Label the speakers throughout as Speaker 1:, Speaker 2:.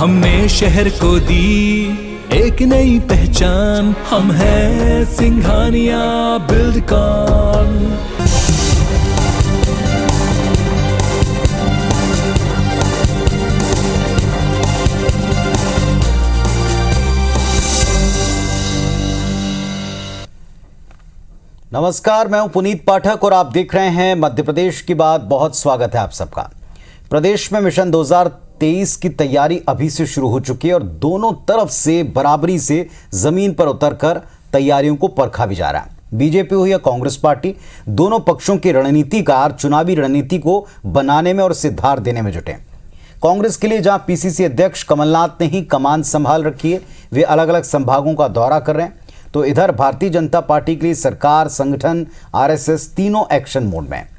Speaker 1: हमने शहर को दी एक नई पहचान, हम हैं सिंघानिया बिल्डकॉन।
Speaker 2: नमस्कार, मैं हूं पुनीत पाठक और आप देख रहे हैं मध्य प्रदेश की बात। बहुत स्वागत है आप सबका। प्रदेश में मिशन 2023 की तैयारी अभी से शुरू हो चुकी है और दोनों तरफ से बराबरी से जमीन पर उतरकर तैयारियों को परखा भी जा रहा है। बीजेपी हो या कांग्रेस पार्टी, दोनों पक्षों के रणनीतिकार चुनावी रणनीति को बनाने में और उसे धार देने में जुटे। कांग्रेस के लिए जहां पीसीसी अध्यक्ष कमलनाथ ने ही कमान संभाल रखी है, वे अलग अलग संभागों का दौरा कर रहे हैं, तो इधर भारतीय जनता पार्टी के लिए सरकार, संगठन, आरएसएस तीनों एक्शन मोड में है।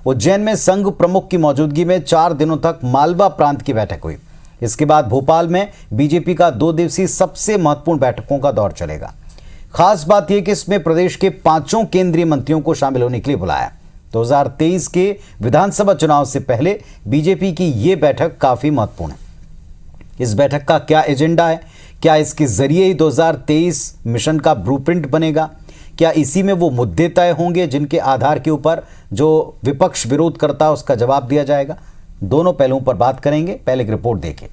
Speaker 2: उज्जैन में संघ प्रमुख की मौजूदगी में 4 दिनों तक मालवा प्रांत की बैठक हुई। इसके बाद भोपाल में बीजेपी का 2 दिवसीय सबसे महत्वपूर्ण बैठकों का दौर चलेगा। खास बात यह कि इसमें प्रदेश के 5 केंद्रीय मंत्रियों को शामिल होने के लिए बुलाया। 2023 के विधानसभा चुनाव से पहले बीजेपी की ये बैठक काफी महत्वपूर्ण है। इस बैठक का क्या एजेंडा है? क्या इसके जरिए ही 2023 मिशन का ब्लूप्रिंट बनेगा? क्या इसी में वो मुद्दे तय होंगे जिनके आधार के ऊपर जो विपक्ष विरोध करता है उसका जवाब दिया जाएगा? दोनों पहलुओं पर बात करेंगे। पहले एक रिपोर्ट देखें।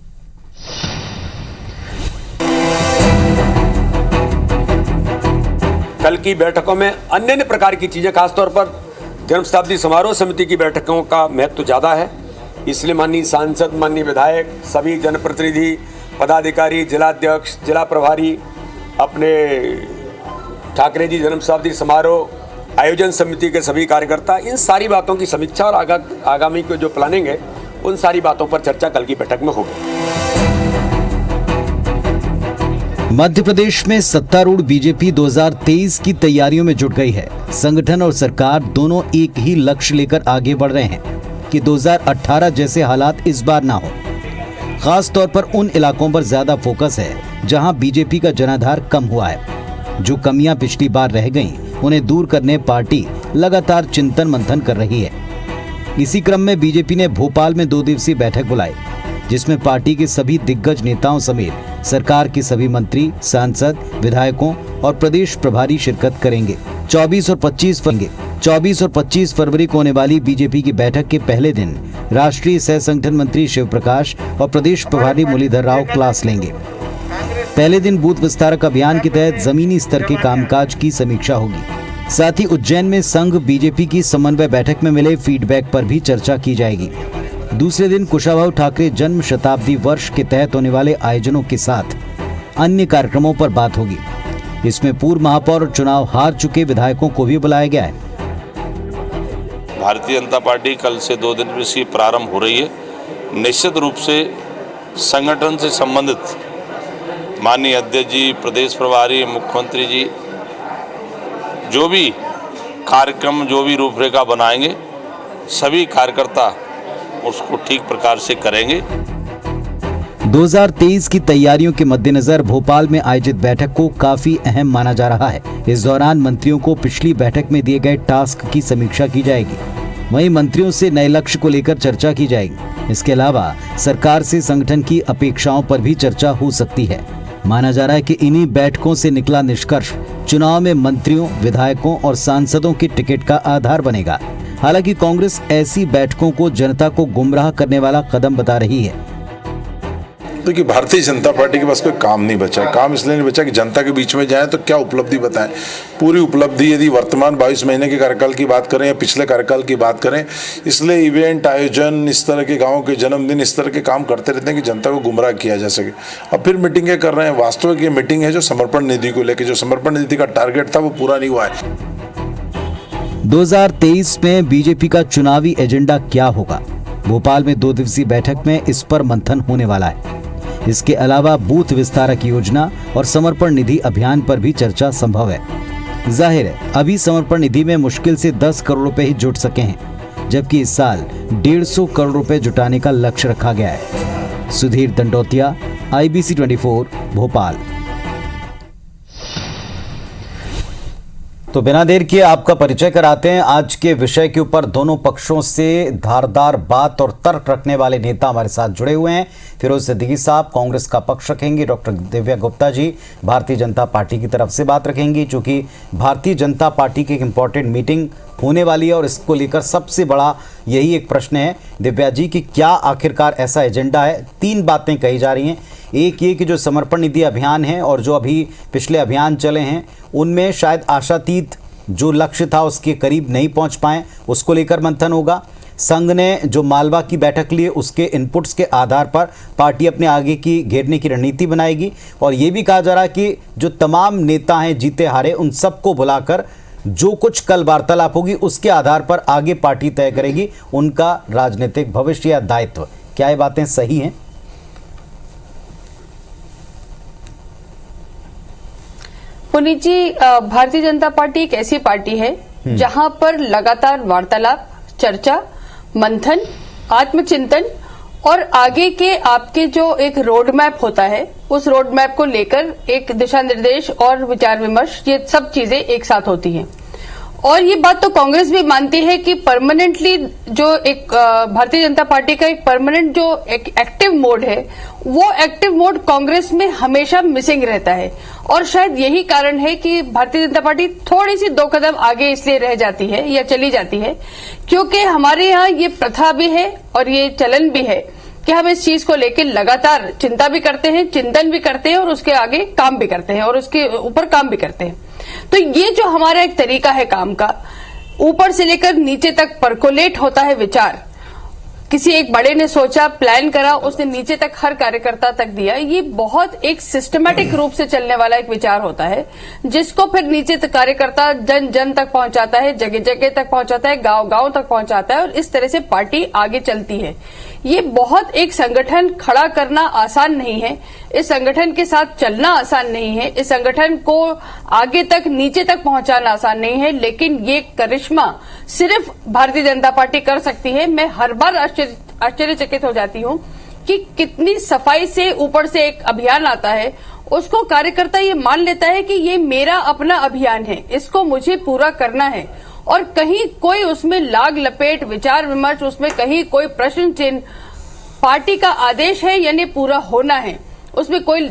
Speaker 3: कल की बैठकों में अन्य प्रकार की चीजें, खासतौर पर जन्म शताब्दी समारोह समिति की बैठकों का महत्व ज्यादा है। इसलिए माननीय सांसद, माननीय विधायक, सभी जनप्रतिनिधि, पदाधिकारी, जिलाध्यक्ष, जिला प्रभारी, अपने ठाकरे जी जन्म शताब्दी समारोह आयोजन समिति के सभी कार्यकर्ता, इन सारी बातों की समीक्षा और आगामी को जो प्लानिंग है उन सारी बातों पर चर्चा कल की बैठक में होगी।
Speaker 2: मध्य प्रदेश में सत्तारूढ़ बीजेपी 2023 की तैयारियों में जुट गई है। संगठन और सरकार दोनों एक ही लक्ष्य लेकर आगे बढ़ रहे हैं कि 2018 जैसे हालात इस बार ना हो। खास तौर पर उन इलाकों पर ज्यादा फोकस है जहां बीजेपी का जनाधार कम हुआ है। जो कमियां पिछली बार रह गईं, उन्हें दूर करने पार्टी लगातार चिंतन मंथन कर रही है। इसी क्रम में बीजेपी ने भोपाल में 2 दिवसीय बैठक बुलाई, जिसमें पार्टी के सभी दिग्गज नेताओं समेत सरकार के सभी मंत्री, सांसद, विधायकों और प्रदेश प्रभारी शिरकत करेंगे। 24 और 25 फरवरी को होने वाली बीजेपी की बैठक के पहले दिन राष्ट्रीय सह संगठन मंत्री शिव प्रकाश और प्रदेश प्रभारी मुरलीधर राव क्लास लेंगे। पहले दिन बूथ विस्तारक अभियान के तहत जमीनी स्तर के कामकाज की समीक्षा होगी। साथ ही उज्जैन में संघ बीजेपी की समन्वय बैठक में मिले फीडबैक पर भी चर्चा की जाएगी। दूसरे दिन कुशाभाऊ ठाकरे जन्म शताब्दी वर्ष के तहत होने वाले आयोजनों के साथ अन्य कार्यक्रमों पर बात होगी। इसमें पूर्व महापौर और चुनाव हार चुके विधायकों को भी बुलाया गया है।
Speaker 4: भारतीय जनता पार्टी कल से 2 दिन से प्रारंभ हो रही है। निश्चित रूप से संगठन से संबंधित माननीय अध्यक्ष जी, प्रदेश प्रभारी, मुख्यमंत्री जी जो भी कार्यक्रम, जो भी रूपरेखा बनाएंगे, सभी कार्यकर्ता उसको ठीक प्रकार से करेंगे।
Speaker 2: 2023 की तैयारियों के मद्देनजर भोपाल में आयोजित बैठक को काफी अहम माना जा रहा है। इस दौरान मंत्रियों को पिछली बैठक में दिए गए टास्क की समीक्षा की जाएगी। वहीं मंत्रियों से नए लक्ष्य को लेकर चर्चा की जाएगी। इसके अलावा सरकार से संगठन की अपेक्षाओं पर भी चर्चा हो सकती है। माना जा रहा है कि इन्हीं बैठकों से निकला निष्कर्ष चुनाव में मंत्रियों, विधायकों और सांसदों के टिकट का आधार बनेगा। हालांकि कांग्रेस ऐसी बैठकों को जनता को गुमराह करने वाला कदम बता रही है।
Speaker 5: देखिए, भारतीय जनता पार्टी के पास कोई काम नहीं बचा। काम इसलिए नहीं बचा कि जनता के बीच में जाए तो क्या उपलब्धि बताएं। पूरी उपलब्धि यदि वर्तमान 22 महीने के कार्यकाल की बात करें या पिछले कार्यकाल की बात करें, इसलिए इवेंट, आयोजन, इस तरह के गाँव के जन्मदिन, इस तरह के काम करते रहते हैं कि जनता को गुमराह किया जा सके। अब फिर मीटिंगें कर रहे हैं। वास्तविक ये मीटिंग है जो समर्पण निधि को लेकर, जो समर्पण निधि का टारगेट था वो पूरा नहीं हुआ है।
Speaker 2: 2023 में बीजेपी का चुनावी एजेंडा क्या होगा? भोपाल में 2 दिवसीय बैठक में इस पर मंथन होने वाला है। इसके अलावा बूथ विस्तारक योजना और समर्पण निधि अभियान पर भी चर्चा संभव है। जाहिर है, अभी समर्पण निधि में मुश्किल से 10 करोड़ रुपए ही जुट सके हैं, जबकि इस साल 150 करोड़ रुपए जुटाने का लक्ष्य रखा गया है। सुधीर दंडोतिया, IBC 24, भोपाल। तो बिना देर किए आपका परिचय कराते हैं। आज के विषय के ऊपर दोनों पक्षों से धारदार बात और तर्क रखने वाले नेता हमारे साथ जुड़े हुए हैं। फिरोज सिद्दीकी साहब कांग्रेस का पक्ष रखेंगे, डॉक्टर दिव्या गुप्ता जी भारतीय जनता पार्टी की तरफ से बात रखेंगी, चूंकि भारतीय जनता पार्टी की एक इम्पॉर्टेंट मीटिंग होने वाली है और इसको लेकर सबसे बड़ा यही एक प्रश्न है दिव्या जी कि क्या आखिरकार ऐसा एजेंडा है। 3 बातें कही जा रही हैं। एक ये कि जो समर्पण निधि अभियान है और जो अभी पिछले अभियान चले हैं उनमें शायद आशातीत जो लक्ष्य था उसके करीब नहीं पहुंच पाए, उसको लेकर मंथन होगा। संघ ने जो मालवा की बैठक ली उसके इनपुट्स के आधार पर पार्टी अपने आगे की घेरने की रणनीति बनाएगी। और ये भी कहा जा रहा है कि जो तमाम नेता हैं जीते हारे उन सबको बुलाकर जो कुछ कल वार्तालाप होगी उसके आधार पर आगे पार्टी तय करेगी उनका राजनीतिक भविष्य या दायित्व। क्या ये बातें सही हैं?
Speaker 6: पुनीत जी, भारतीय जनता पार्टी एक ऐसी पार्टी है जहां पर लगातार वार्तालाप, चर्चा, मंथन, आत्मचिंतन और आगे के आपके जो एक रोड मैप होता है उस रोड मैप को लेकर एक दिशा निर्देश और विचार विमर्श, ये सब चीजें एक साथ होती हैं। और ये बात तो कांग्रेस भी मानती है कि परमानेंटली जो एक भारतीय जनता पार्टी का एक परमानेंट जो एक एक्टिव मोड है वो एक्टिव मोड कांग्रेस में हमेशा मिसिंग रहता है। और शायद यही कारण है कि भारतीय जनता पार्टी थोड़ी सी 2 कदम आगे इसलिए रह जाती है या चली जाती है क्योंकि हमारे यहाँ ये प्रथा भी है और ये चलन भी है कि हम इस चीज को लेकर लगातार चिंता भी करते हैं, चिंतन भी करते हैं और उसके आगे काम भी करते हैं और उसके ऊपर काम भी करते हैं। तो ये जो हमारा एक तरीका है काम का, ऊपर से लेकर नीचे तक परकोलेट होता है विचार। किसी एक बड़े ने सोचा, प्लान करा, उसने नीचे तक हर कार्यकर्ता तक दिया। ये बहुत एक सिस्टमैटिक रूप से चलने वाला एक विचार होता है जिसको फिर नीचे तक कार्यकर्ता जन जन तक पहुंचाता है, जगह जगह तक पहुंचाता है, गांव गांव तक पहुंचाता है और इस तरह से पार्टी आगे चलती है। ये बहुत एक संगठन खड़ा करना आसान नहीं है, इस संगठन के साथ चलना आसान नहीं है, इस संगठन को आगे तक नीचे तक पहुंचाना आसान नहीं है, लेकिन ये करिश्मा सिर्फ भारतीय जनता पार्टी कर सकती है। मैं हर बार आश्चर्यचकित हो जाती हूँ कि कितनी सफाई से ऊपर से एक अभियान आता है, उसको कार्यकर्ता ये मान लेता है कि ये मेरा अपना अभियान है, इसको मुझे पूरा करना है और कहीं कोई उसमें लाग लपेट, विचार विमर्श, उसमें कहीं कोई प्रश्न चिन्ह, पार्टी का आदेश है यानी पूरा होना है, उसमें कोई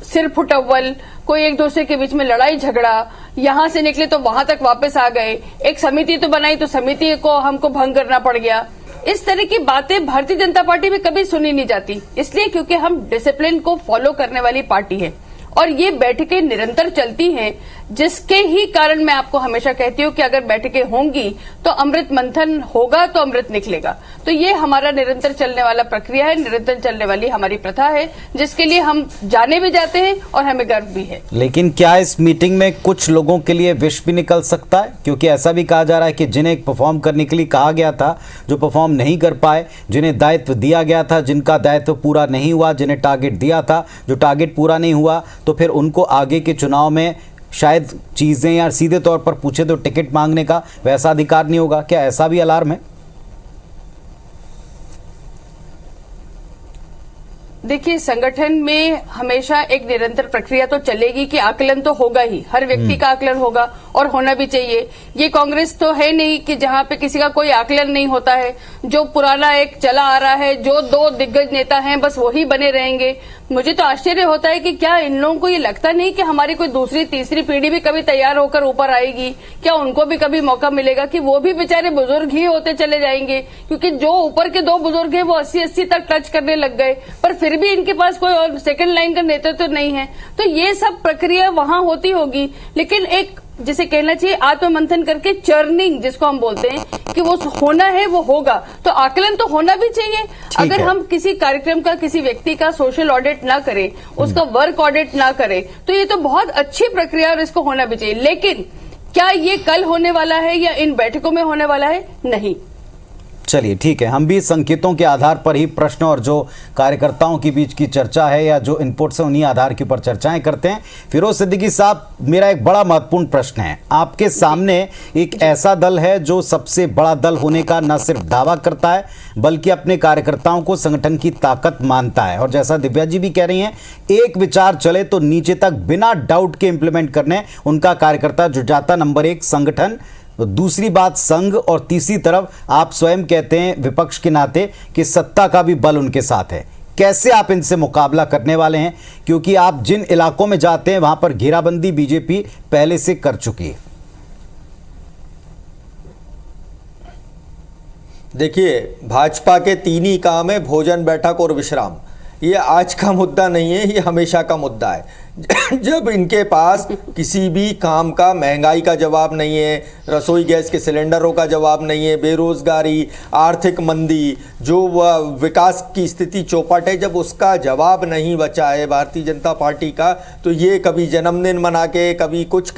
Speaker 6: सिर फुटअव्वल, कोई एक दूसरे के बीच में लड़ाई झगड़ा, यहां से निकले तो वहां तक वापस आ गए, एक समिति तो बनाई तो समिति को हमको भंग करना पड़ गया। इस तरह की बातें भारतीय जनता पार्टी में कभी सुनी नहीं जाती, इसलिए क्योंकि हम डिसिप्लिन को फॉलो करने वाली पार्टी है और ये बैठकें निरंतर चलती हैं, जिसके ही कारण मैं आपको हमेशा कहती हूँ कि अगर बैठकें होंगी तो अमृत मंथन होगा तो अमृत निकलेगा। तो ये हमारा निरंतर चलने वाला प्रक्रिया है, निरंतर चलने वाली हमारी प्रथा है, जिसके लिए हम जाने भी जाते हैं और हमें गर्व भी है।
Speaker 2: लेकिन क्या इस मीटिंग में कुछ लोगों के लिए विष भी निकल सकता है? क्योंकि ऐसा भी कहा जा रहा है कि जिन्हें परफॉर्म करने के लिए कहा गया था, जो परफॉर्म नहीं कर पाए, जिन्हें दायित्व दिया गया था, जिनका दायित्व पूरा नहीं हुआ, जिन्हें टारगेट दिया था, जो टारगेट पूरा नहीं हुआ, तो फिर उनको आगे के चुनाव में शायद चीजें या सीधे तौर पर पूछे तो टिकट मांगने का वैसा अधिकार नहीं होगा। क्या ऐसा भी अलार्म है?
Speaker 6: देखिए, संगठन में हमेशा एक निरंतर प्रक्रिया तो चलेगी कि आकलन तो होगा ही, हर व्यक्ति का आकलन होगा और होना भी चाहिए। ये कांग्रेस तो है नहीं कि जहां पे किसी का कोई आकलन नहीं होता है, जो पुराना एक चला आ रहा है, जो 2 दिग्गज नेता हैं बस वही बने रहेंगे। मुझे तो आश्चर्य होता है कि क्या इन लोगों को ये लगता नहीं कि हमारी कोई दूसरी तीसरी पीढ़ी भी कभी तैयार होकर ऊपर आएगी? क्या उनको भी कभी मौका मिलेगा कि वो भी बेचारे बुजुर्ग ही होते चले जाएंगे? क्योंकि जो ऊपर के 2 बुजुर्ग हैं वो 80-80 तक टच करने लग गए, पर फिर भी इनके पास कोई और सेकंड लाइन का नेतृत्व तो नहीं है। तो ये सब प्रक्रिया वहां होती होगी, लेकिन एक जिसे कहना चाहिए आत्ममंथन करके चर्निंग जिसको हम बोलते हैं कि वो होना है, वो होगा। तो आकलन तो होना भी चाहिए। अगर हम किसी कार्यक्रम का, किसी व्यक्ति का सोशल ऑडिट ना करें, उसका वर्क ऑडिट ना करें, तो ये तो बहुत अच्छी प्रक्रिया और इसको होना भी चाहिए। लेकिन क्या ये कल होने वाला है या इन बैठकों में होने वाला है? नहीं।
Speaker 2: चलिए ठीक है, हम भी संकेतों के आधार पर ही प्रश्न और जो कार्यकर्ताओं के बीच की चर्चा है या जो इनपुट्स हैं उन्हीं आधार के ऊपर चर्चाएं करते हैं। फिरोज सिद्दीकी साहब, मेरा एक बड़ा महत्वपूर्ण प्रश्न है। आपके सामने एक ऐसा दल है जो सबसे बड़ा दल होने का न सिर्फ दावा करता है बल्कि अपने कार्यकर्ताओं को संगठन की ताकत मानता है, और जैसा दिव्या जी भी कह रही हैं, एक विचार चले तो नीचे तक बिना डाउट के इंप्लीमेंट करने उनका कार्यकर्ता जुट जाता। नंबर 1 संगठन, दूसरी बात संघ, और तीसरी तरफ आप स्वयं कहते हैं विपक्ष के नाते कि सत्ता का भी बल उनके साथ है। कैसे आप इनसे मुकाबला करने वाले हैं, क्योंकि आप जिन इलाकों में जाते हैं वहां पर घेराबंदी बीजेपी पहले से कर चुकी है।
Speaker 7: देखिए, भाजपा के 3 ही काम है, भोजन, बैठक और विश्राम। ये आज का मुद्दा नहीं है, ये हमेशा का मुद्दा है। जब इनके पास किसी भी काम का, महंगाई का जवाब नहीं है, रसोई गैस के सिलेंडरों का जवाब नहीं है, बेरोजगारी, आर्थिक मंदी, जो विकास की स्थिति चौपट है, जब उसका जवाब नहीं बचा है भारतीय जनता पार्टी का, तो ये कभी जन्मदिन मना के, कभी कुछ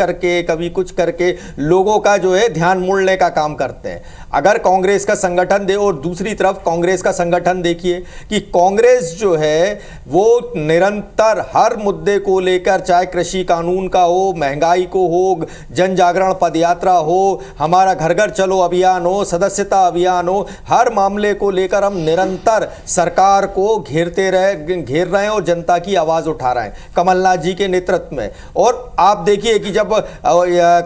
Speaker 7: करके लोगों का जो है ध्यान मोड़ने का काम करते हैं। अगर कांग्रेस का संगठन दे, और दूसरी तरफ कांग्रेस का संगठन देखिए कि कांग्रेस जो है वो निरंतर हर मुद्दे को लेकर, चाहे कृषि कानून का हो, महंगाई को हो, जन जागरण पदयात्रा हो, हमारा घर घर चलो अभियान हो, सदस्यता अभियान हो, हर मामले को लेकर हम निरंतर सरकार को घेर रहे हैं और जनता की आवाज उठा रहे हैं कमलनाथ जी के नेतृत्व में। और आप देखिए कि जब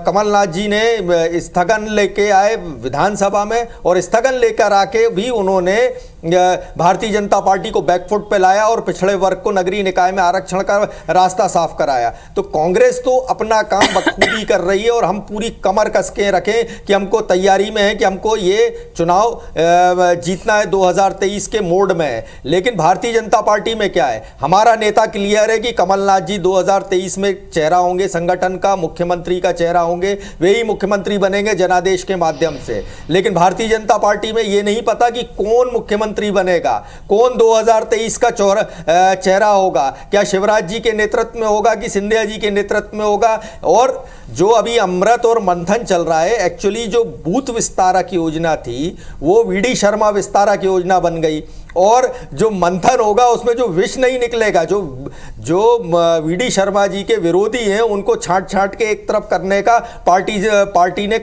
Speaker 7: कमलनाथ जी ने स्थगन लेके आए विधानसभा में, और स्थगन लेकर आके भी उन्होंने भारतीय जनता पार्टी को बैकफुट पे लाया और पिछड़े वर्ग को नगरीय निकाय में आरक्षण का रास्ता साफ कराया। तो कांग्रेस तो अपना काम बखूबी कर रही है, और हम पूरी कमर कस के रखें कि हमको तैयारी में है कि हमको ये चुनाव जीतना है, 2023 के मोड में है। लेकिन भारतीय जनता पार्टी में क्या है, हमारा नेता क्लियर है कि कमलनाथ जी 2023 में चेहरा होंगे, संगठन का, मुख्यमंत्री का चेहरा होंगे, वे ही मुख्यमंत्री बनेंगे जनादेश के माध्यम से। लेकिन भारतीय जनता पार्टी में ये नहीं पता कि कौन मुख्यमंत्री बनेगा, कौन 2023 का चेहरा होगा, क्या शिवराज जी के नेतृत्व में होगा कि सिंधिया जी के नेतृत्व में होगा। और जो अभी अमृत और मंथन चल रहा है, एक्चुअली जो बूथ विस्तारक योजना थी वो वीडी शर्मा विस्तारक योजना बन गई, और जो मंथन होगा उसमें जो विष नहीं निकलेगा, जो वीडी शर्मा जी के विरोधी हैं उनको छांट के एक तरफ करने का पार्टी ने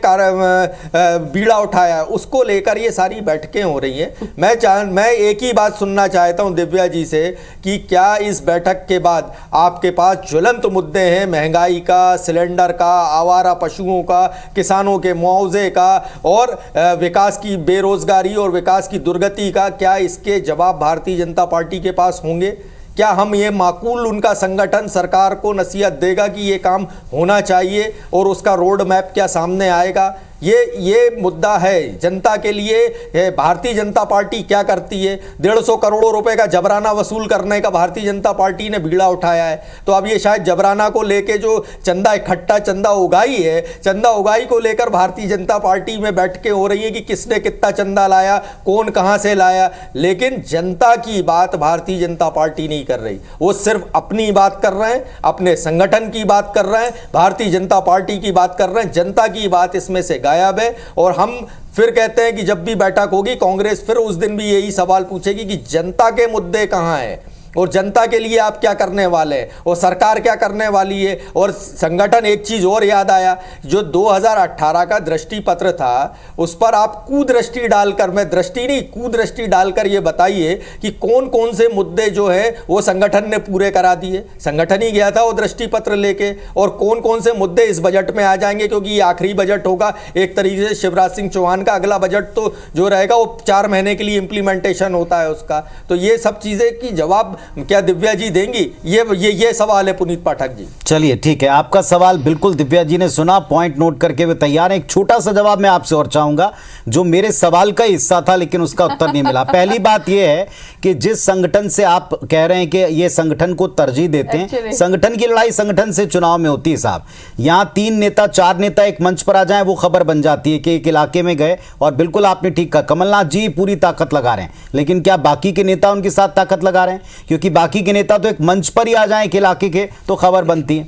Speaker 7: बीड़ा उठाया है, उसको लेकर ये सारी बैठकें हो रही हैं। मैं एक ही बात सुनना चाहता हूं दिव्या जी से कि क्या इस बैठक के बाद आपके पास ज्वलंत मुद्दे हैं, महंगाई का, सिलेंडर का, आवारा पशुओं का, किसानों के मुआवजे का, और विकास की बेरोजगारी और विकास की दुर्गति का, क्या इसके जवाब भारतीय जनता पार्टी के पास होंगे? क्या हम ये माकूल उनका संगठन सरकार को नसीहत देगा कि ये काम होना चाहिए, और उसका रोड मैप क्या सामने आएगा? ये मुद्दा है जनता के लिए। भारतीय जनता पार्टी क्या करती है, 150 करोड़ रुपए का जबराना वसूल करने का भारतीय जनता पार्टी ने बीड़ा उठाया है। तो अब ये शायद जबराना को लेके जो चंदा उगाही है, चंदा उगाही को लेकर भारतीय जनता पार्टी में बैठकें हो रही है कि किसने कितना चंदा लाया, कौन कहां से लाया। लेकिन जनता की बात भारतीय जनता पार्टी नहीं कर रही, वो सिर्फ अपनी बात कर रहे हैं, अपने संगठन की बात कर रहे हैं, भारतीय जनता पार्टी की बात कर रहे हैं। जनता की बात इसमें से गायब है। और हम फिर कहते हैं कि जब भी बैठक होगी कांग्रेस फिर उस दिन भी यही सवाल पूछेगी कि जनता के मुद्दे कहां हैं, और जनता के लिए आप क्या करने वाले हैं, और सरकार क्या करने वाली है। और संगठन, एक चीज और याद आया, जो 2018 का दृष्टि पत्र था उस पर आप कुदृष्टि डालकर, मैं दृष्टि नहीं कुदृष्टि डालकर ये बताइए कि कौन कौन से मुद्दे जो है वो संगठन ने पूरे करा दिए। संगठन ही गया था वो दृष्टि पत्र लेके, और कौन कौन से मुद्दे इस बजट में आ जाएंगे, क्योंकि ये आखिरी बजट होगा एक तरीके से शिवराज सिंह चौहान का। अगला बजट तो जो रहेगा वो 4 महीने के लिए इंप्लीमेंटेशन होता है उसका। तो ये सब चीजें की जवाब क्या दिव्या जी देंगी, ये सवाल है पुनीत पाठक जी।
Speaker 2: चलिए ठीक है, आपका सवाल बिल्कुल दिव्या जी ने सुना, पॉइंट नोट करके वे तैयार हैं। एक छोटा सा जवाब मैं आपसे और चाहूंगा, जो मेरे सवाल का हिस्सा था लेकिन उसका उत्तर नहीं मिला। पहली बात यह है कि जिस संगठन से आप कह रहे हैं कि ये संगठन को तरजीह देते हैं, संगठन की लड़ाई संगठन से चुनाव में होती है साहब। यहां 3 नेता 4 नेता एक मंच पर आ जाए वो खबर बन जाती है कि एक इलाके में गए, और बिल्कुल आपने ठीक कहा, कमलनाथ जी पूरी ताकत लगा रहे हैं, लेकिन क्या बाकी के नेता उनके साथ ताकत लगा रहे हैं? क्योंकि बाकी के नेता तो एक मंच पर ही आ जाएं एक इलाके के तो खबर बनती है।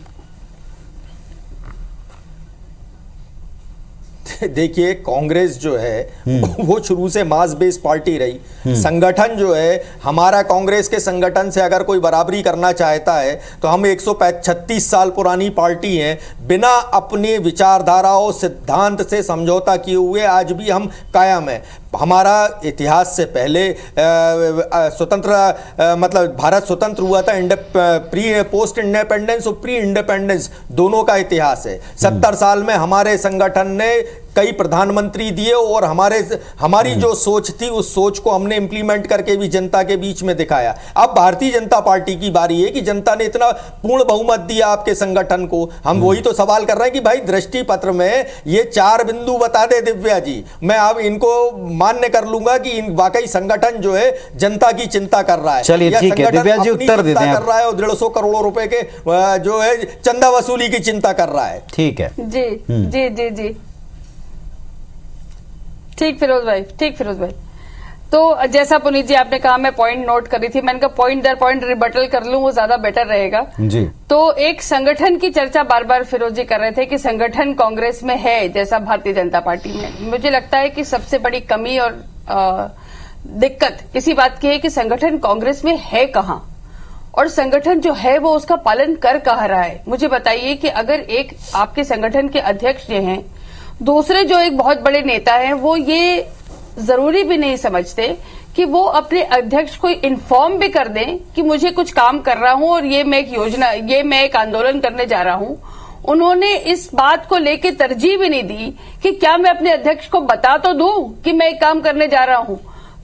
Speaker 7: देखिए, कांग्रेस जो है वो शुरू से मास बेस पार्टी रही। संगठन जो है हमारा, कांग्रेस के संगठन से अगर कोई बराबरी करना चाहता है तो हम 136 साल पुरानी पार्टी हैं, बिना अपने विचारधाराओं सिद्धांत से समझौता किए हुए आज भी हम कायम हैं। हमारा इतिहास से पहले स्वतंत्र मतलब भारत स्वतंत्र हुआ था, प्री पोस्ट इंडिपेंडेंस और प्री इंडिपेंडेंस दोनों का इतिहास है। 70 साल में हमारे संगठन ने कई प्रधानमंत्री दिए और हमारी जो सोच थी उस सोच को हमने इंप्लीमेंट करके भी जनता के बीच में दिखाया। अब भारतीय जनता पार्टी की बारी है कि जनता ने इतना पूर्ण बहुमत दिया आपके संगठन को। हम वही तो सवाल कर रहे हैं कि भाई दृष्टि पत्र में ये 4 बिंदु बता दे दिव्या जी, मैं अब इनको मान्य कर लूंगा कि वाकई संगठन जो है जनता की चिंता कर रहा है।
Speaker 2: चलिए ठीक है, दिव्या जी उत्तर देते हैं।
Speaker 7: कर रहा है और 150 करोड़ रुपए के जो है चंदा वसूली की चिंता कर रहा है।
Speaker 2: ठीक है
Speaker 6: जी जी जी जी, ठीक फिरोज भाई। तो जैसा पुनीत जी आपने कहा, मैं पॉइंट नोट करी थी, मैंने कहा पॉइंट दर पॉइंट रिबटल कर लूं, वो ज्यादा बेटर रहेगा
Speaker 2: जी।
Speaker 6: तो एक संगठन की चर्चा बार बार फिरोज जी कर रहे थे कि संगठन कांग्रेस में है जैसा भारतीय जनता पार्टी में। मुझे लगता है कि सबसे बड़ी कमी और दिक्कत इसी बात की है कि संगठन कांग्रेस में है कहां और संगठन जो है वो उसका पालन कर कहां रहा है। मुझे बताइए कि अगर एक आपके संगठन के अध्यक्ष जो हैं, दूसरे जो एक बहुत बड़े नेता हैं, वो ये जरूरी भी नहीं समझते कि वो अपने अध्यक्ष को इन्फॉर्म भी कर दें कि मुझे कुछ काम कर रहा हूं और ये मैं एक आंदोलन करने जा रहा हूं। उन्होंने इस बात को लेकर तरजीह भी नहीं दी कि क्या मैं अपने अध्यक्ष को बता तो दूं कि मैं एक काम करने जा रहा हूं।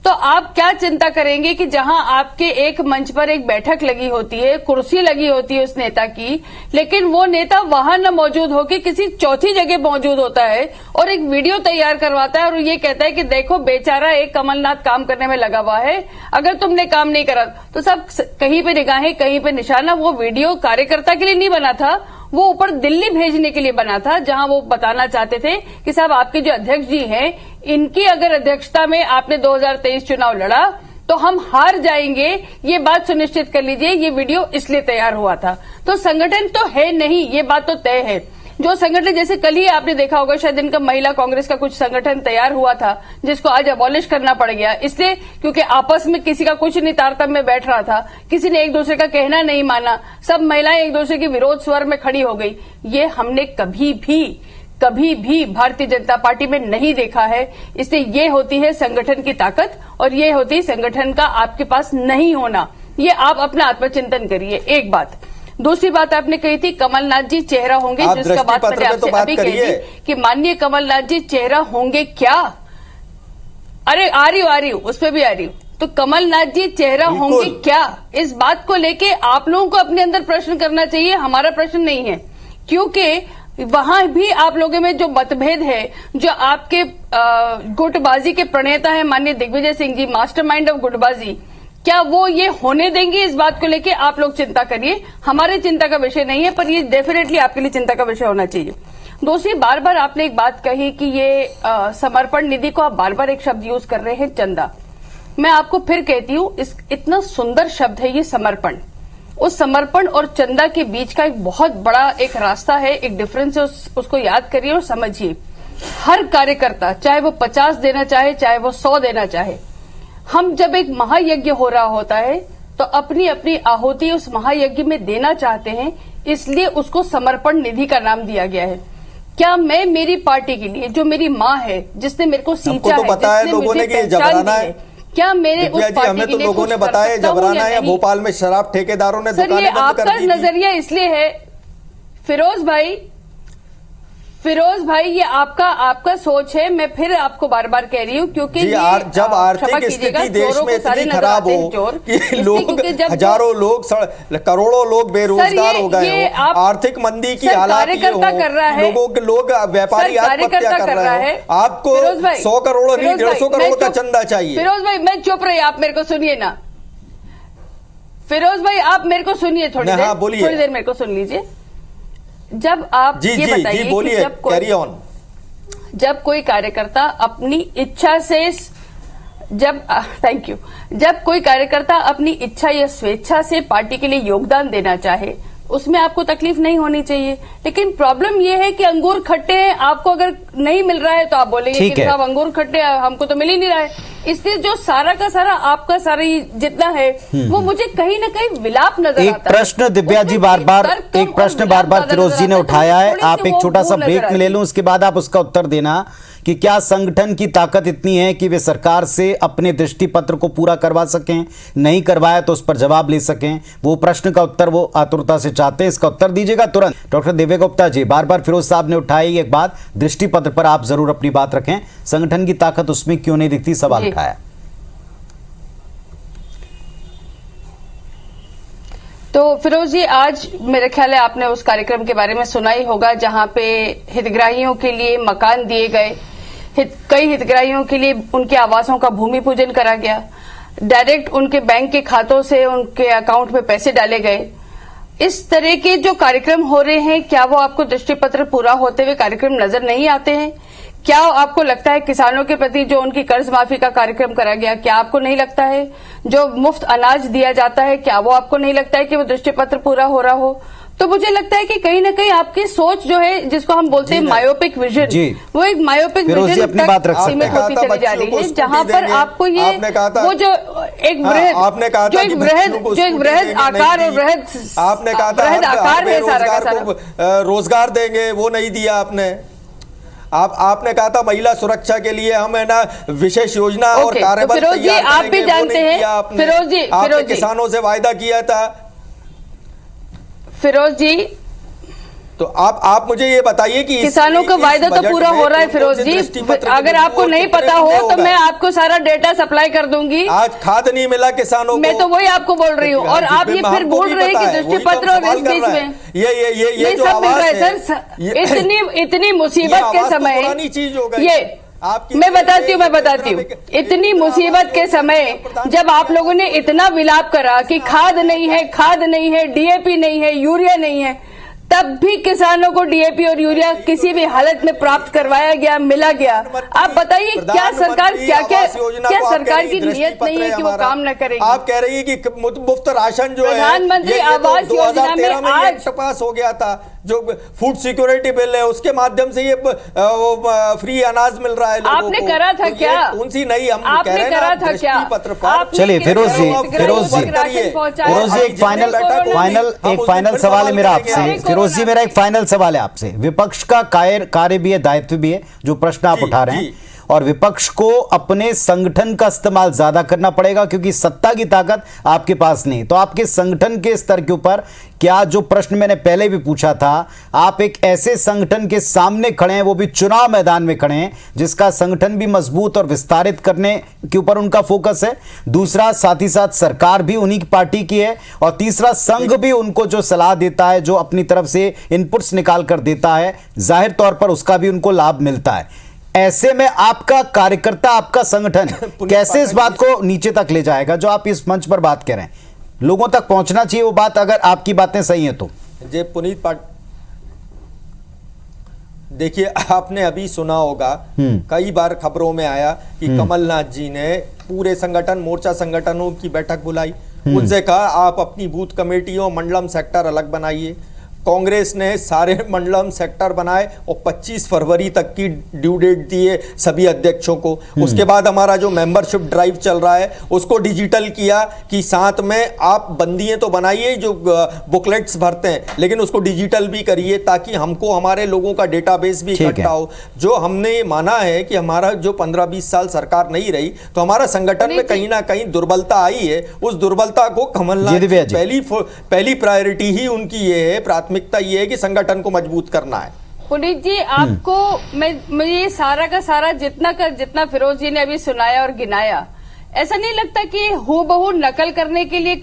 Speaker 6: तो आप क्या चिंता करेंगे कि जहां आपके एक मंच पर एक बैठक लगी होती है, कुर्सी लगी होती है उस नेता की, लेकिन वो नेता वहां न मौजूद होकर किसी चौथी जगह मौजूद होता है और एक वीडियो तैयार करवाता है और ये कहता है कि देखो बेचारा एक कमलनाथ काम करने में लगा हुआ है, अगर तुमने काम नहीं करा तो सब कहीं पे निगाहें कहीं पे निशाना। वो वीडियो कार्यकर्ता के लिए नहीं बना था, वो ऊपर दिल्ली भेजने के लिए बना था, जहां वो बताना चाहते थे कि साहब आपके जो अध्यक्ष जी हैं, इनकी अगर अध्यक्षता में आपने 2023 चुनाव लड़ा तो हम हार जाएंगे, ये बात सुनिश्चित कर लीजिए। ये वीडियो इसलिए तैयार हुआ था। तो संगठन तो है नहीं, ये बात तो तय है। जो संगठन, जैसे कल ही आपने देखा होगा शायद इनका महिला कांग्रेस का कुछ संगठन तैयार हुआ था जिसको आज अबॉलिश करना पड़ गया, इसलिए क्योंकि आपस में किसी का कुछ नहीं तारतम्य बैठ रहा था, किसी ने एक दूसरे का कहना नहीं माना, सब महिलाएं एक दूसरे के विरोध स्वर में खड़ी हो गई। ये हमने कभी भी भारतीय जनता पार्टी में नहीं देखा है। इसलिए ये होती है संगठन की ताकत और ये होती है संगठन का आपके पास नहीं होना। ये आप अपना आत्मचिंतन करिए। एक बात, दूसरी बात आपने कही थी कमलनाथ जी चेहरा होंगे, जिसका बात मैंने आपसे अभी कही थी कि माननीय कमलनाथ जी चेहरा होंगे क्या। अरे आ रही हूं, उस पर भी आ रही हूं। तो कमलनाथ जी चेहरा होंगे क्या, इस बात को लेके आप लोगों को अपने अंदर प्रश्न करना चाहिए, हमारा प्रश्न नहीं है। क्योंकि वहां भी आप लोगों में जो मतभेद है, जो आपके गुटबाजी के प्रणेता है माननीय दिग्विजय सिंह जी, मास्टरमाइंड ऑफ गुटबाजी, क्या वो ये होने देंगे? इस बात को लेके आप लोग चिंता करिए, हमारे चिंता का विषय नहीं है, पर ये डेफिनेटली आपके लिए चिंता का विषय होना चाहिए। दूसरी, बार बार आपने एक बात कही कि ये समर्पण निधि को आप बार बार एक शब्द यूज कर रहे हैं, चंदा। मैं आपको फिर कहती हूं, इतना सुंदर शब्द है ये समर्पण। उस समर्पण और चंदा के बीच का एक बहुत बड़ा एक रास्ता है, एक डिफरेंस है, उसको याद करिए और समझिए। हर कार्यकर्ता, चाहे वो 50 देना चाहे, चाहे वो 100 देना चाहे, हम जब एक महायज्ञ हो रहा होता है तो अपनी अपनी आहुति उस महायज्ञ में देना चाहते हैं, इसलिए उसको समर्पण निधि का नाम दिया गया है। क्या मैं मेरी पार्टी के लिए, जो मेरी माँ है, जिसने मेरे को सींचा है, जिसने मुझे पहचान दी है, क्या मेरे उस पार्टी के लिए
Speaker 7: लोगों ने बताया जबराना है? भोपाल में शराब ठेकेदारों ने
Speaker 6: दुकानें बंद कर दी। आपका नजरिया इसलिए है फिरोज भाई, ये आपका सोच है। मैं फिर आपको बार बार कह रही हूँ, क्योंकि
Speaker 7: जब आर्थिक स्थिति देश में इतनी खराब हो कि लोग, हजारों लोग, करोड़ों लोग बेरोजगार हो गए हो, आर्थिक मंदी की हालात ये हो, लोग व्यापारी आत्महत्या कर रहे हैं, आपको 100 करोड़ नहीं 150 करोड़ का चंदा चाहिए।
Speaker 6: फिरोज भाई मैं चुप रही, आप मेरे को सुनिए ना। फिरोज भाई आप मेरे को सुनिए, थोड़ी देर मेरे को सुन लीजिए। जब आप ये बताइए कि जब कोई कार्यकर्ता अपनी इच्छा से, जब कोई कार्यकर्ता अपनी इच्छा या स्वेच्छा से पार्टी के लिए योगदान देना चाहे, उसमें आपको तकलीफ नहीं होनी चाहिए। लेकिन प्रॉब्लम ये है कि अंगूर खट्टे हैं, आपको अगर नहीं मिल रहा है तो आप बोलेंगे कि साहब अंगूर खट्टे हमको तो मिल ही नहीं रहा है। इसलिए जो सारा का सारा आपका सारा जितना है वो मुझे कहीं ना कहीं विलाप नजर आता है।
Speaker 2: एक प्रश्न दिव्या जी बार बार फिरोज जी ने उठाया है, आप एक छोटा सा ब्रेक में ले लूं, उसके बाद आप उसका उत्तर देना कि क्या संगठन की ताकत इतनी है कि वे सरकार से अपने दृष्टि पत्र को पूरा करवा सकें, नहीं करवाया तो उस पर जवाब ले सकें। वो प्रश्न का उत्तर वो आतुरता से चाहते हैं, इसका उत्तर दीजिएगा तुरंत। डॉक्टर दिव्या गुप्ता जी, बार बार फिरोज साहब ने उठाई एक बात, दृष्टि पत्र पर आप जरूर अपनी बात रखें, संगठन की ताकत उसमें क्यों नहीं दिखती, सवाल उठाया।
Speaker 6: तो फिरोज जी, आज मेरे ख्याल है आपने उस कार्यक्रम के बारे में सुना ही होगा जहां पे हितग्राहियों के लिए मकान दिए गए, कई हितग्राहियों के लिए उनके आवासों का भूमि पूजन करा गया, डायरेक्ट उनके बैंक के खातों से उनके अकाउंट में पैसे डाले गए। इस तरह के जो कार्यक्रम हो रहे हैं, क्या वो आपको दृष्टि पत्र पूरा होते हुए कार्यक्रम नजर नहीं आते हैं? क्या आपको लगता है किसानों के प्रति जो उनकी कर्ज माफी का कार्यक्रम करा गया, क्या आपको नहीं लगता है जो मुफ्त अनाज दिया जाता है, क्या वो आपको नहीं लगता है कि वो दृष्टि पत्र पूरा हो रहा हो? तो मुझे लगता है कि कहीं ना कहीं आपकी सोच जो है, जिसको हम बोलते हैं मायोपिक विजन, वो एक मायोपिक विजन तक सीमित होती चली जा रही है, जहां पर आपको ये वो जो एक वृहद आकार और वृहद आकार है सारा का सारा
Speaker 7: रोजगार देंगे, वो नहीं दिया आपने। आपने कहा था महिला सुरक्षा के लिए हम है ना विशेष योजना और कार्यबल तैयार
Speaker 6: आप भी जानते हैं फिरोज जी,
Speaker 7: आपने किसानों से वायदा किया था
Speaker 6: फिरोज जी।
Speaker 7: तो आप मुझे ये बताइए कि
Speaker 6: किसानों का वायदा तो पूरा हो रहा है फिरोज जी। अगर आपको नहीं पता हो तो मैं आपको सारा डेटा सप्लाई कर दूंगी।
Speaker 7: आज खाद नहीं मिला किसानों को,
Speaker 6: मैं तो वही आपको बोल रही हूँ, और आप ये फिर बोल रहे हैं कि दृष्टि पत्र और इस बीच में
Speaker 7: ये
Speaker 6: सब मिल रहा है सर। इतनी मुसीबत के समय ये मैं बताती हूँ इतनी मुसीबत के समय जब आप लोगों ने इतना विलाप करा कि खाद नहीं है, डीएपी नहीं है, यूरिया नहीं है, तब भी किसानों को डीएपी और यूरिया किसी भी हालत में प्राप्त करवाया गया, मिला गया। आप बताइए क्या सरकार क्या सरकार की नीयत नहीं है कि वो काम न करेगी?
Speaker 7: आप कह रही है कि मुफ्त राशन जो है,
Speaker 6: प्रधानमंत्री आवास योजना में आज
Speaker 7: पास हो गया था, जो फूड सिक्योरिटी बिल है उसके माध्यम से ये फ्री अनाज मिल रहा है लोगों
Speaker 6: आपने
Speaker 7: को।
Speaker 6: करा था क्या?
Speaker 7: कौन सी नहीं, हम
Speaker 6: आपने करा था क्या?
Speaker 2: चलिए फिरोज जी एक फाइनल सवाल है मेरा आपसे। फिरोज जी, मेरा एक फाइनल सवाल है आपसे। विपक्ष का कार्य भी है, दायित्व भी है जो प्रश्न आप उठा रहे हैं, और विपक्ष को अपने संगठन का इस्तेमाल ज्यादा करना पड़ेगा क्योंकि सत्ता की ताकत आपके पास नहीं। तो आपके संगठन के स्तर के ऊपर क्या, जो प्रश्न मैंने पहले भी पूछा था, आप एक ऐसे संगठन के सामने खड़े हैं, वो भी चुनाव मैदान में खड़े हैं, जिसका संगठन भी मजबूत और विस्तारित करने के ऊपर उनका फोकस है। दूसरा, साथ ही साथ सरकार भी उन्हीं की पार्टी की है, और तीसरा, संघ भी उनको जो सलाह देता है, जो अपनी तरफ से इनपुट्स निकाल कर देता है, जाहिर तौर पर उसका भी उनको लाभ मिलता है। ऐसे में आपका कार्यकर्ता, आपका संगठन कैसे इस बात को नीचे तक ले जाएगा जो आप इस मंच पर बात कर रहे हैं? लोगों तक पहुंचना चाहिए वो बात, अगर आपकी बातें सही हैं तो।
Speaker 7: जे पुनीत देखिए, आपने अभी सुना होगा, कई बार खबरों में आया कि कमलनाथ जी ने पूरे संगठन, मोर्चा संगठनों की बैठक बुलाई, उनसे कहा आप अपनी बूथ कमेटियों, मंडलम सेक्टर अलग बनाइए। कांग्रेस ने सारे मंडलम सेक्टर बनाए और 25 फरवरी तक की ड्यू डेट दिए सभी अध्यक्षों को। उसके बाद हमारा जो मेंबरशिप ड्राइव चल रहा है उसको डिजिटल किया कि साथ में आप बंदियां तो बनाइए जो बुकलेट्स भरते हैं, लेकिन उसको डिजिटल भी करिए ताकि हमको हमारे लोगों का डेटाबेस भी इकट्ठा हो। जो हमने ये माना है कि हमारा जो 15-20 साल सरकार नहीं रही तो हमारा संगठन में कहीं ना कहीं दुर्बलता आई है। उस दुर्बलता को कमलनाथ पहली प्रायोरिटी ही उनकी ये है, प्राथमिकता ये है कि संगठन को मजबूत करना है।
Speaker 6: पुनीत जी, आपको मैं ये सारा का सारा जितना फिरोज जी ने अभी सुनाया और गिनाया, ऐसा नहीं लगता कि हूबहू नकल करने के लिए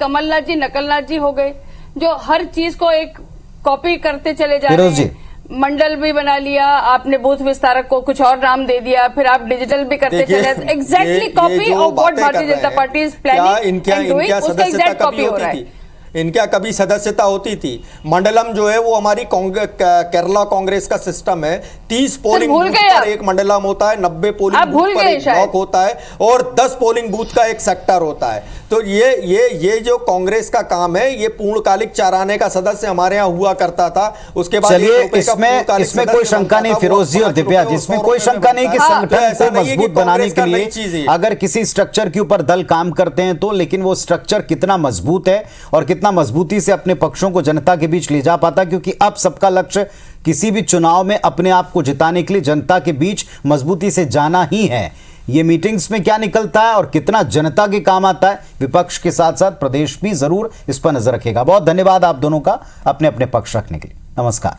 Speaker 6: नकलनाथ जी हो गए, जो हर चीज को एक कॉपी करते चले जा रहे हैं? मंडल भी बना लिया आपने, बूथ विस्तारक को कुछ और नाम दे दिया, फिर आप डिजिटल भी करते चले, exactly copy of what Bharatiya Janata party is planning and doing, उसका एग्जैक्ट कॉपी हो रहा है।
Speaker 7: इनका कभी सदस्यता होती थी? मंडलम जो है वो हमारी केरला कांग्रेस का सिस्टम है। 30 पोलिंग बूथ पर एक मंडलम होता है, 90 पोलिंग बूथ पर एक ब्लॉक होता है और 10 पोलिंग बूथ का एक सेक्टर होता है। तो ये जो कांग्रेस का काम है, ये पूर्णकालिक चाराने का सदस्य हमारे यहाँ हुआ करता था। उसके बाद
Speaker 2: चलिए, इसमें कोई शंका नहीं फिरोज जी और दिव्या जी, इसमें कोई शंका नहीं कि संगठन को मजबूत बनाने के लिए अगर किसी स्ट्रक्चर के ऊपर दल काम करते हैं तो, लेकिन वो स्ट्रक्चर कितना मजबूत है और कितना मजबूती से अपने पक्षों को जनता के बीच ले जा पाता, क्योंकि अब सबका लक्ष्य किसी भी चुनाव में अपने आप को जिताने के लिए जनता के बीच मजबूती से जाना ही है। ये मीटिंग्स में क्या निकलता है और कितना जनता के काम आता है, विपक्ष के साथ साथ प्रदेश भी जरूर इस पर नजर रखेगा। बहुत धन्यवाद आप दोनों का अपने अपने पक्ष रखने के लिए। नमस्कार।